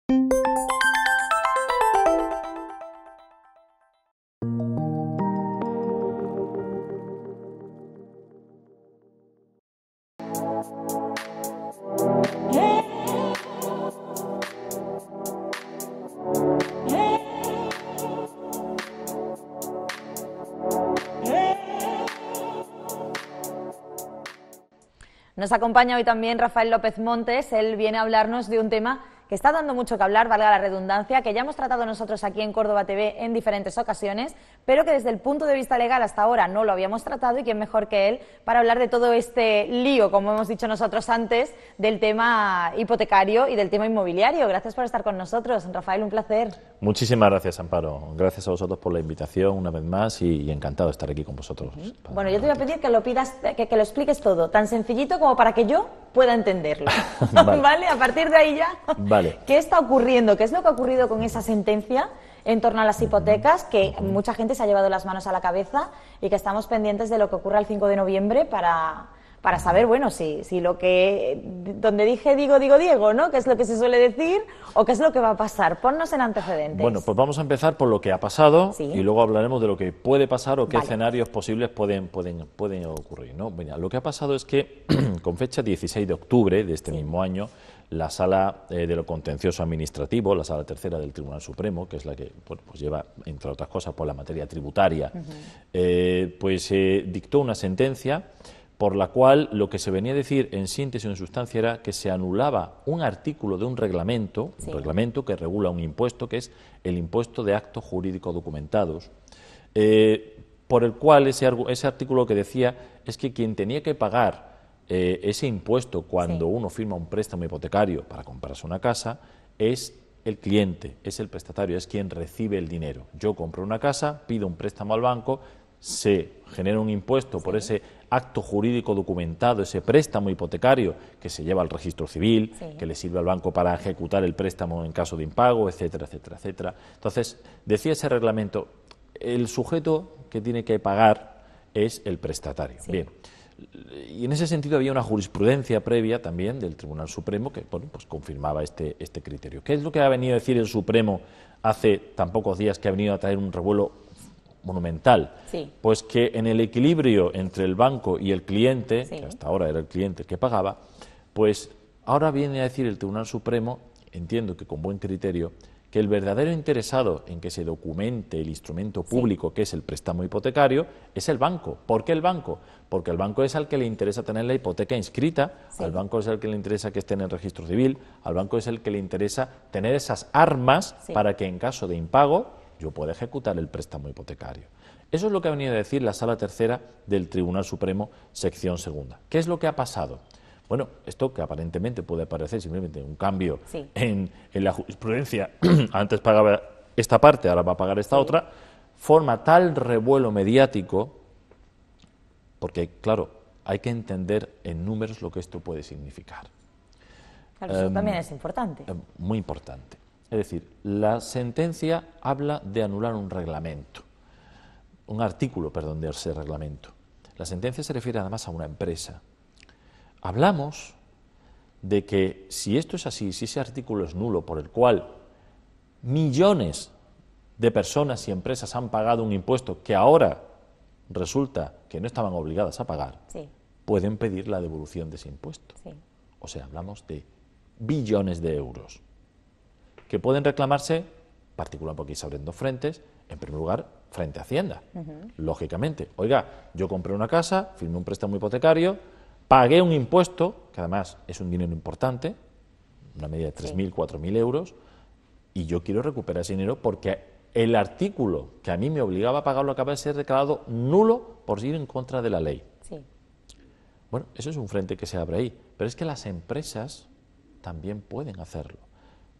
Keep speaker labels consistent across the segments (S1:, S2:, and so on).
S1: Nos acompaña hoy también Rafael López Montes. Él viene a hablarnos de un tema que está dando mucho que hablar, valga la redundancia, que ya hemos tratado nosotros aquí en Córdoba TV en diferentes ocasiones, pero que desde el punto de vista legal hasta ahora no lo habíamos tratado, y quién mejor que él para hablar de todo este lío, como hemos dicho nosotros antes, del tema hipotecario y del tema inmobiliario. Gracias por estar con nosotros, Rafael, un placer.
S2: Muchísimas gracias, Amparo. Gracias a vosotros por la invitación una vez más y encantado de estar aquí con vosotros.
S1: Bueno, yo te voy a pedir que lo pidas, que lo expliques todo, tan sencillito como para que yo pueda entenderlo. ¿Vale? A partir de ahí ya.
S2: Vale.
S1: ¿Qué está ocurriendo? ¿Qué es lo que ha ocurrido con esa sentencia en torno a las hipotecas? Que mucha gente se ha llevado las manos a la cabeza y que estamos pendientes de lo que ocurra el 5 de noviembre para saber, bueno, si lo que, donde dije digo Diego, ¿no? ¿Qué es lo que se suele decir o qué es lo que va a pasar? Ponnos en antecedentes.
S2: Bueno, pues vamos a empezar por lo que ha pasado,
S1: sí,
S2: y luego hablaremos de lo que puede pasar o qué
S1: vale,
S2: escenarios posibles pueden ocurrir, ¿no? Mira, lo que ha pasado es que con fecha 16 de octubre de este mismo año, la Sala de lo Contencioso Administrativo, la Sala Tercera del Tribunal Supremo, que es la que pues lleva, entre otras cosas, por la materia tributaria, dictó una sentencia por la cual lo que se venía a decir en síntesis o en sustancia era que se anulaba un artículo de un reglamento, un reglamento que regula un impuesto, que es el impuesto de actos jurídicos documentados, por el cual ese artículo lo que decía es que quien tenía que pagar ese impuesto cuando uno firma un préstamo hipotecario para comprarse una casa es el cliente, es el prestatario, es quien recibe el dinero. Yo compro una casa, pido un préstamo al banco, se genera un impuesto por ese acto jurídico documentado, ese préstamo hipotecario que se lleva al registro civil, que le sirve al banco para ejecutar el préstamo en caso de impago, etcétera, etcétera, etcétera. Entonces, decía ese reglamento, el sujeto que tiene que pagar es el prestatario. Bien. Y en ese sentido había una jurisprudencia previa también del Tribunal Supremo que pues confirmaba este criterio. ¿Qué es lo que ha venido a decir el Supremo hace tan pocos días, que ha venido a traer un revuelo monumental? Pues que en el equilibrio entre el banco y el cliente, que hasta ahora era el cliente el que pagaba, pues ahora viene a decir el Tribunal Supremo, entiendo que con buen criterio, que el verdadero interesado en que se documente el instrumento público que es el préstamo hipotecario es el banco. ¿Por qué el banco? Porque el banco es al que le interesa tener la hipoteca inscrita, al banco es al que le interesa que esté en el registro civil, al banco es el que le interesa tener esas armas para que en caso de impago yo pueda ejecutar el préstamo hipotecario. Eso es lo que ha venido a decir la Sala Tercera del Tribunal Supremo, sección segunda. ¿Qué es lo que ha pasado? Bueno, esto que aparentemente puede parecer simplemente un cambio en la jurisprudencia, antes pagaba esta parte, ahora va a pagar esta otra, forma tal revuelo mediático, porque claro, hay que entender en números lo que esto puede significar.
S1: Claro, eso también es importante.
S2: Muy importante. Es decir, la sentencia habla de anular un reglamento, un artículo, perdón, de ese reglamento. La sentencia se refiere además a una empresa. Hablamos de que si esto es así, si ese artículo es nulo, por el cual millones de personas y empresas han pagado un impuesto que ahora resulta que no estaban obligadas a pagar, pueden pedir la devolución de ese impuesto. O sea, hablamos de billones de euros que pueden reclamarse, particular porque se abren dos frentes, en primer lugar, frente a Hacienda. Lógicamente, oiga, yo compré una casa, firmé un préstamo hipotecario, pagué un impuesto, que además es un dinero importante, una media de 3.000, 4.000 euros, y yo quiero recuperar ese dinero porque el artículo que a mí me obligaba a pagarlo acaba de ser declarado nulo por ir en contra de la ley. Bueno, eso es un frente que se abre ahí, pero es que las empresas también pueden hacerlo.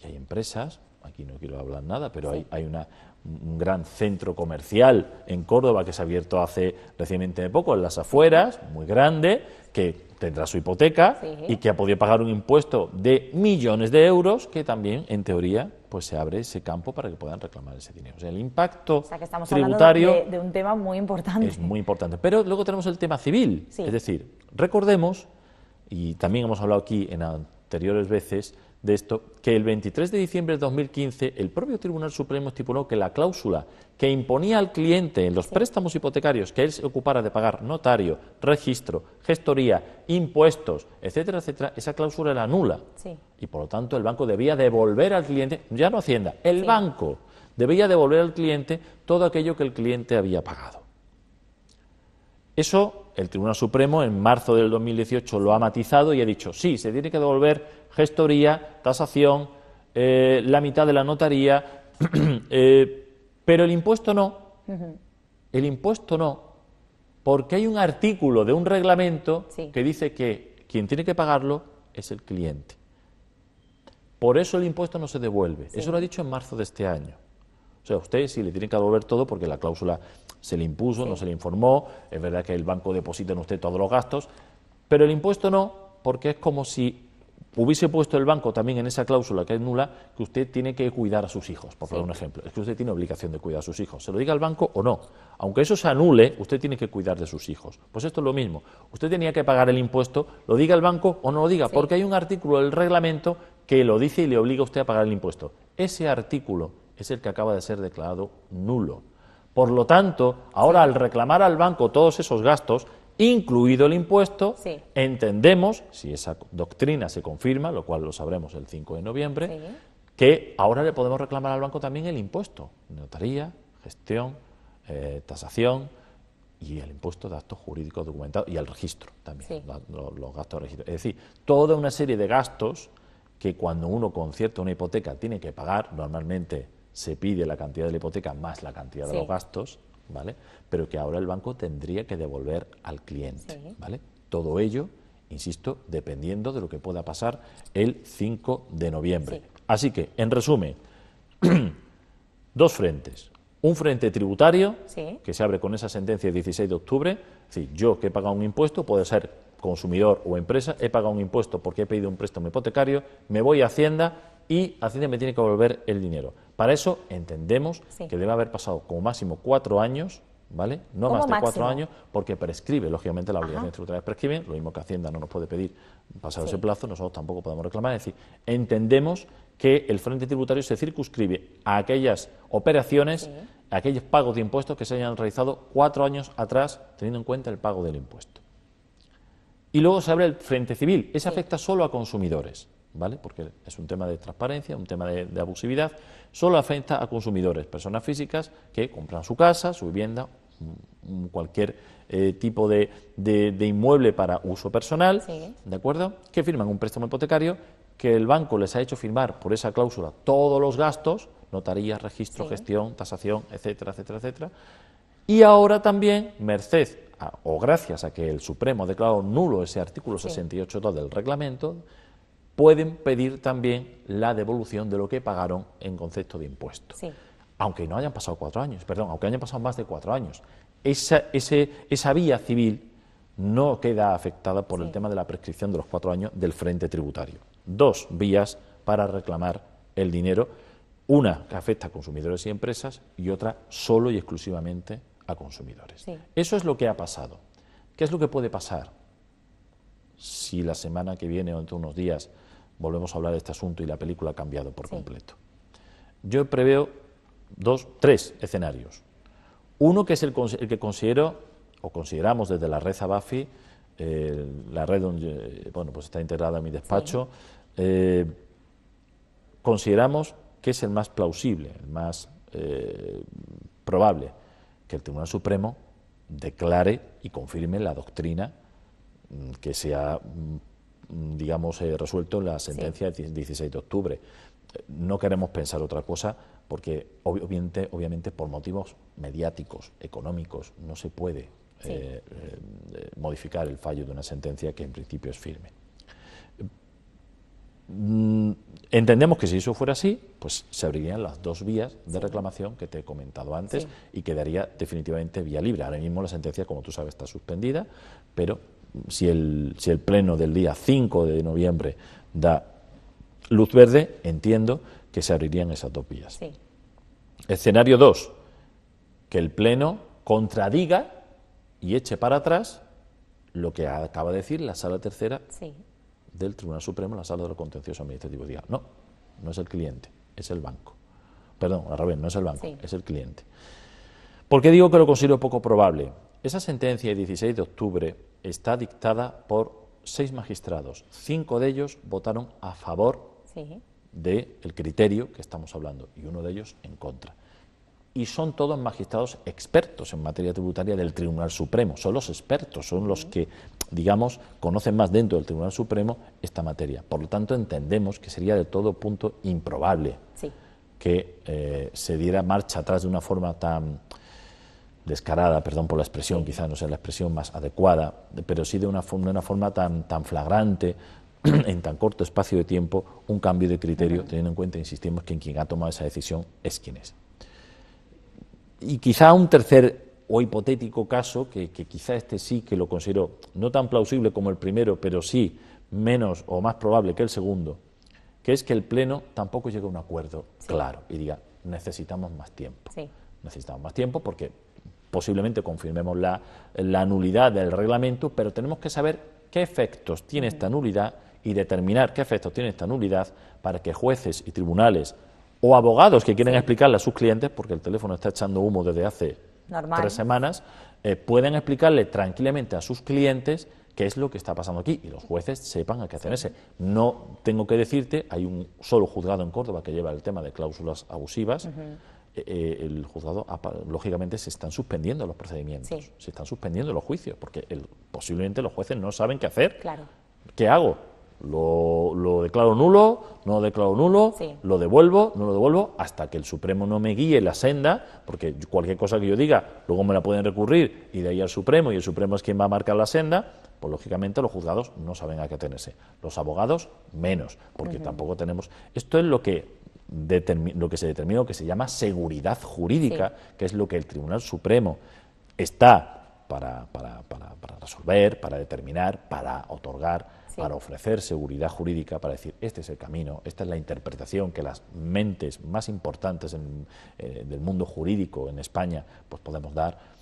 S2: Y hay empresas, aquí no quiero hablar nada, pero hay un gran centro comercial en Córdoba que se ha abierto hace recientemente poco, en las afueras, muy grande, que tendrá su hipoteca y que ha podido pagar un impuesto de millones de euros, que también, en teoría, pues se abre ese campo para que puedan reclamar ese dinero. O sea, el impacto
S1: que estamos
S2: tributario
S1: hablando de un tema muy importante.
S2: Es muy importante. Pero luego tenemos el tema civil. Es decir, recordemos, y también hemos hablado aquí en anteriores veces, de esto, que el 23 de diciembre de 2015 el propio Tribunal Supremo estipuló que la cláusula que imponía al cliente en los préstamos hipotecarios que él se ocupara de pagar notario, registro, gestoría, impuestos, etcétera, etcétera, esa cláusula era nula.
S1: Sí.
S2: Y por lo tanto el banco debía devolver al cliente, ya no Hacienda, el banco debía devolver al cliente todo aquello que el cliente había pagado. Eso el Tribunal Supremo en marzo del 2018 lo ha matizado y ha dicho, sí, se tiene que devolver gestoría, tasación, la mitad de la notaría, pero el impuesto no. El impuesto no, porque hay un artículo de un reglamento que dice que quien tiene que pagarlo es el cliente. Por eso el impuesto no se devuelve. Eso lo ha dicho en marzo de este año. O sea, usted sí le tiene que devolver todo porque la cláusula se le impuso, no se le informó, es verdad que el banco deposita en usted todos los gastos, pero el impuesto no, porque es como si hubiese puesto el banco también en esa cláusula que es nula, que usted tiene que cuidar a sus hijos, por poner un ejemplo. Es que usted tiene obligación de cuidar a sus hijos, se lo diga al banco o no. Aunque eso se anule, usted tiene que cuidar de sus hijos. Pues esto es lo mismo. Usted tenía que pagar el impuesto, lo diga el banco o no lo diga, porque hay un artículo del reglamento que lo dice y le obliga a usted a pagar el impuesto. Ese artículo es el que acaba de ser declarado nulo. Por lo tanto, ahora al reclamar al banco todos esos gastos, incluido el impuesto, entendemos, si esa doctrina se confirma, lo cual lo sabremos el 5 de noviembre, que ahora le podemos reclamar al banco también el impuesto, notaría, gestión, tasación y el impuesto de actos jurídicos documentados y el registro también, los gastos de registro. Es decir, toda una serie de gastos que cuando uno concierta una hipoteca tiene que pagar, normalmente se pide la cantidad de la hipoteca más la cantidad de los gastos, ¿vale? Pero que ahora el banco tendría que devolver al cliente, ¿vale? Todo ello, insisto, dependiendo de lo que pueda pasar el 5 de noviembre. Así que, en resumen, dos frentes. Un frente tributario, que se abre con esa sentencia del 16 de octubre, es decir, yo que he pagado un impuesto, puede ser consumidor o empresa, he pagado un impuesto porque he pedido un préstamo hipotecario, me voy a Hacienda y Hacienda me tiene que devolver el dinero. Para eso entendemos que debe haber pasado como máximo 4 años, ¿vale? No más de 4 años, porque prescribe, lógicamente las obligaciones tributarias prescriben, lo mismo que Hacienda no nos puede pedir pasado ese plazo, nosotros tampoco podemos reclamar. Es decir, entendemos que el frente tributario se circunscribe a aquellas operaciones, a aquellos pagos de impuestos que se hayan realizado 4 años atrás, teniendo en cuenta el pago del impuesto. Y luego se abre el frente civil, ese afecta solo a consumidores, ¿vale? Porque es un tema de transparencia, un tema de abusividad, solo afecta a consumidores, personas físicas que compran su casa, su vivienda, cualquier tipo de inmueble para uso personal, ¿de acuerdo? Que firman un préstamo hipotecario, que el banco les ha hecho firmar por esa cláusula todos los gastos, notaría, registro, gestión, tasación, etcétera, etcétera, etcétera. Y ahora también, merced o gracias a que el Supremo ha declarado nulo ese artículo 68.2 del reglamento, pueden pedir también la devolución de lo que pagaron en concepto de impuesto. Aunque no hayan pasado 4 años, perdón, aunque hayan pasado más de 4 años. Esa vía civil no queda afectada por el tema de la prescripción de los 4 años del frente tributario. 2 vías para reclamar el dinero, una que afecta a consumidores y empresas y otra solo y exclusivamente a consumidores. Eso es lo que ha pasado. ¿Qué es lo que puede pasar si la semana que viene o dentro de unos días volvemos a hablar de este asunto y la película ha cambiado por completo? Yo preveo 3 escenarios. Uno que es el que considero o consideramos desde la red Abafi, la red donde pues está integrada en mi despacho, consideramos que es el más plausible, el más probable, que el Tribunal Supremo declare y confirme la doctrina que se ha, digamos, resuelto en la sentencia del 16 de octubre. No queremos pensar otra cosa porque, obviamente, por motivos mediáticos, económicos, no se puede modificar el fallo de una sentencia que en principio es firme. Entendemos que si eso fuera así, pues se abrirían las 2 vías de reclamación que te he comentado antes y quedaría definitivamente vía libre. Ahora mismo la sentencia, como tú sabes, está suspendida, pero si el pleno del día 5 de noviembre da luz verde, entiendo que se abrirían esas 2 vías. Escenario 2, que el pleno contradiga y eche para atrás lo que acaba de decir la Sala Tercera del Tribunal Supremo, la Sala de lo Contencioso Administrativo, diga, no, no es el cliente, es el banco. Perdón, al revés, no es el banco, es el cliente. ¿Por qué digo que lo considero poco probable? Esa sentencia de 16 de octubre está dictada por 6 magistrados. 5 de ellos votaron a favor del criterio que estamos hablando y uno de ellos en contra. Y son todos magistrados expertos en materia tributaria del Tribunal Supremo. Son los expertos, son los que, digamos, conocen más dentro del Tribunal Supremo esta materia. Por lo tanto, entendemos que sería de todo punto improbable que se diera marcha atrás de una forma tan descarada, perdón por la expresión, quizás no sea la expresión más adecuada, pero sí de una forma tan flagrante, en tan corto espacio de tiempo, un cambio de criterio, teniendo en cuenta, insistimos, que quien ha tomado esa decisión es quien es. Y quizá un tercer o hipotético caso, que quizá este sí que lo considero no tan plausible como el primero, pero sí menos o más probable que el segundo, que es que el Pleno tampoco llegue a un acuerdo claro y diga, necesitamos más tiempo. Necesitamos más tiempo porque posiblemente confirmemos la nulidad del reglamento, pero tenemos que saber qué efectos tiene esta nulidad y determinar qué efectos tiene esta nulidad para que jueces y tribunales o abogados que quieren explicarle a sus clientes, porque el teléfono está echando humo desde hace 3 semanas, pueden explicarle tranquilamente a sus clientes qué es lo que está pasando aquí y los jueces sepan a qué atenerse. No tengo que decirte, hay un solo juzgado en Córdoba que lleva el tema de cláusulas abusivas. El juzgado, lógicamente, se están suspendiendo los procedimientos, se están suspendiendo los juicios, porque posiblemente los jueces no saben qué hacer. ¿Qué hago? ¿Lo declaro nulo? ¿No lo declaro nulo? ¿Lo devuelvo? ¿No lo devuelvo? Hasta que el Supremo no me guíe la senda, porque cualquier cosa que yo diga, luego me la pueden recurrir y de ahí al Supremo, y el Supremo es quien va a marcar la senda. Pues lógicamente los juzgados no saben a qué atenerse. Los abogados menos, porque tampoco tenemos... Esto es lo que se determina, lo que se llama seguridad jurídica, que es lo que el Tribunal Supremo está para resolver, para determinar, para otorgar, para ofrecer seguridad jurídica, para decir, este es el camino, esta es la interpretación que las mentes más importantes del mundo jurídico en España pues podemos dar.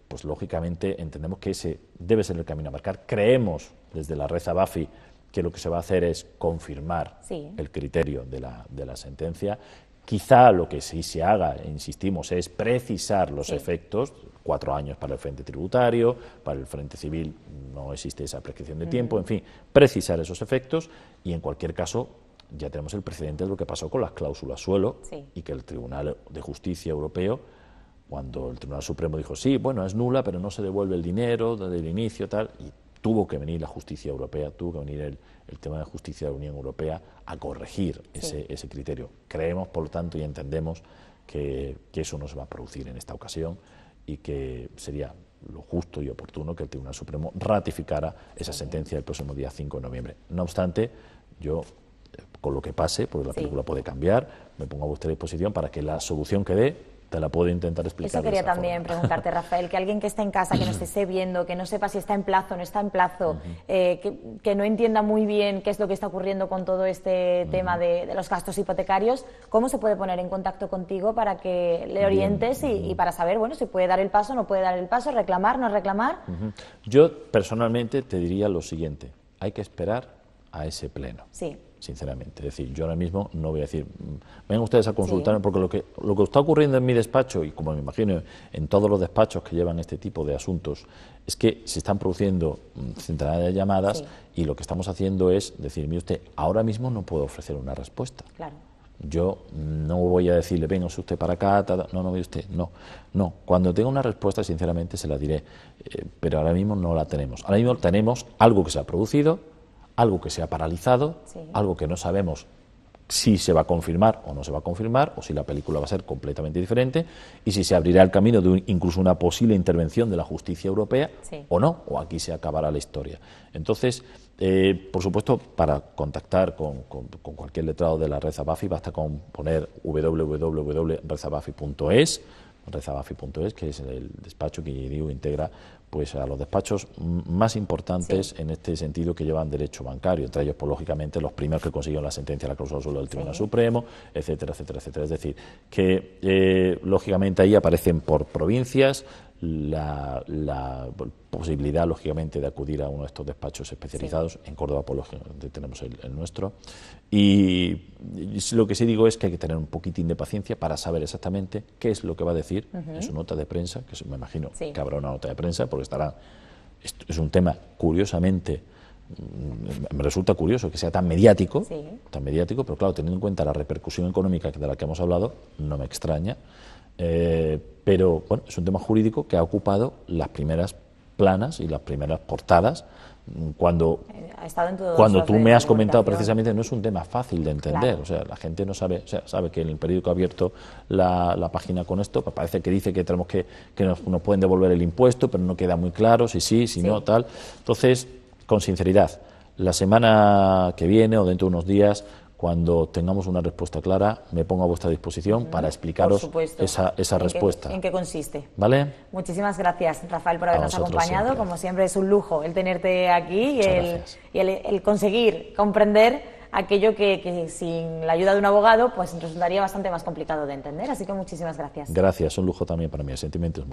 S2: Pues lógicamente entendemos que ese debe ser el camino a marcar. Creemos desde la Red Zabafi que lo que se va a hacer es confirmar el criterio de la sentencia. Quizá lo que sí se haga, insistimos, es precisar los efectos. 4 años para el frente tributario, para el frente civil no existe esa prescripción de tiempo, en fin, precisar esos efectos y en cualquier caso ya tenemos el precedente de lo que pasó con las cláusulas suelo y que el Tribunal de Justicia Europeo, cuando el Tribunal Supremo dijo, sí, bueno, es nula, pero no se devuelve el dinero desde el inicio, tal, y tuvo que venir la justicia europea, tuvo que venir el tema de justicia de la Unión Europea a corregir ese criterio. Creemos, por lo tanto, y entendemos que eso no se va a producir en esta ocasión y que sería lo justo y oportuno que el Tribunal Supremo ratificara esa sentencia el próximo día 5 de noviembre. No obstante, yo, con lo que pase, porque la película puede cambiar, me pongo a vuestra disposición para que la solución que dé te la puedo intentar explicar.
S1: Eso quería también preguntarte, Rafael, que alguien que esté en casa, que no esté viendo, que no sepa si está en plazo o no está en plazo, que no entienda muy bien qué es lo que está ocurriendo con todo este tema de los gastos hipotecarios, ¿cómo se puede poner en contacto contigo para que le orientes y para saber, bueno, si puede dar el paso, no puede dar el paso, reclamar, no reclamar?
S2: Yo personalmente te diría lo siguiente, hay que esperar a ese pleno. Sinceramente, es decir, yo ahora mismo no voy a decir, vengan ustedes a consultarme, porque lo que está ocurriendo en mi despacho, y como me imagino en todos los despachos que llevan este tipo de asuntos, es que se están produciendo centenares de llamadas y lo que estamos haciendo es decir, mire usted, ahora mismo no puedo ofrecer una respuesta. Yo no voy a decirle, venga usted para acá, no, mire usted, no. Cuando tenga una respuesta, sinceramente, se la diré, pero ahora mismo no la tenemos. Ahora mismo tenemos algo que se ha producido, algo que se ha paralizado, algo que no sabemos si se va a confirmar o no se va a confirmar, o si la película va a ser completamente diferente, y si se abrirá el camino de incluso una posible intervención de la justicia europea o no, o aquí se acabará la historia. Entonces, por supuesto, para contactar con cualquier letrado de la Red Zabafi basta con poner www.redzabafi.es, que es el despacho que digo integra pues a los despachos más importantes en este sentido que llevan derecho bancario, entre ellos, pues lógicamente, los primeros que consiguieron la sentencia de la cláusula suelo del Tribunal Supremo, etcétera, etcétera, etcétera. Es decir, que lógicamente ahí aparecen por provincias la posibilidad, lógicamente, de acudir a uno de estos despachos especializados. En Córdoba, por tenemos el nuestro. Y lo que sí digo es que hay que tener un poquitín de paciencia para saber exactamente qué es lo que va a decir en su nota de prensa, que me imagino que habrá una nota de prensa, porque es un tema, curiosamente, me resulta curioso que sea tan mediático, pero claro, teniendo en cuenta la repercusión económica de la que hemos hablado, no me extraña. Pero bueno, es un tema jurídico que ha ocupado las primeras planas y las primeras portadas cuando tú me has comentado precisamente. No es un tema fácil de entender, o sea, la gente no sabe, sabe que en el periódico ha abierto la página con esto, pues parece que dice que tenemos que nos pueden devolver el impuesto, pero no queda muy claro si sí, si no, tal. Entonces, con sinceridad, la semana que viene o dentro de unos días, cuando tengamos una respuesta clara, me pongo a vuestra disposición para explicaros esa respuesta.
S1: ¿En qué consiste?
S2: ¿Vale?
S1: Muchísimas gracias, Rafael, por habernos acompañado. Siempre. Como siempre, es un lujo el tenerte aquí y el conseguir comprender aquello que sin la ayuda de un abogado pues resultaría bastante más complicado de entender. Así que muchísimas gracias.
S2: Gracias, un lujo también para mí, sentimientos.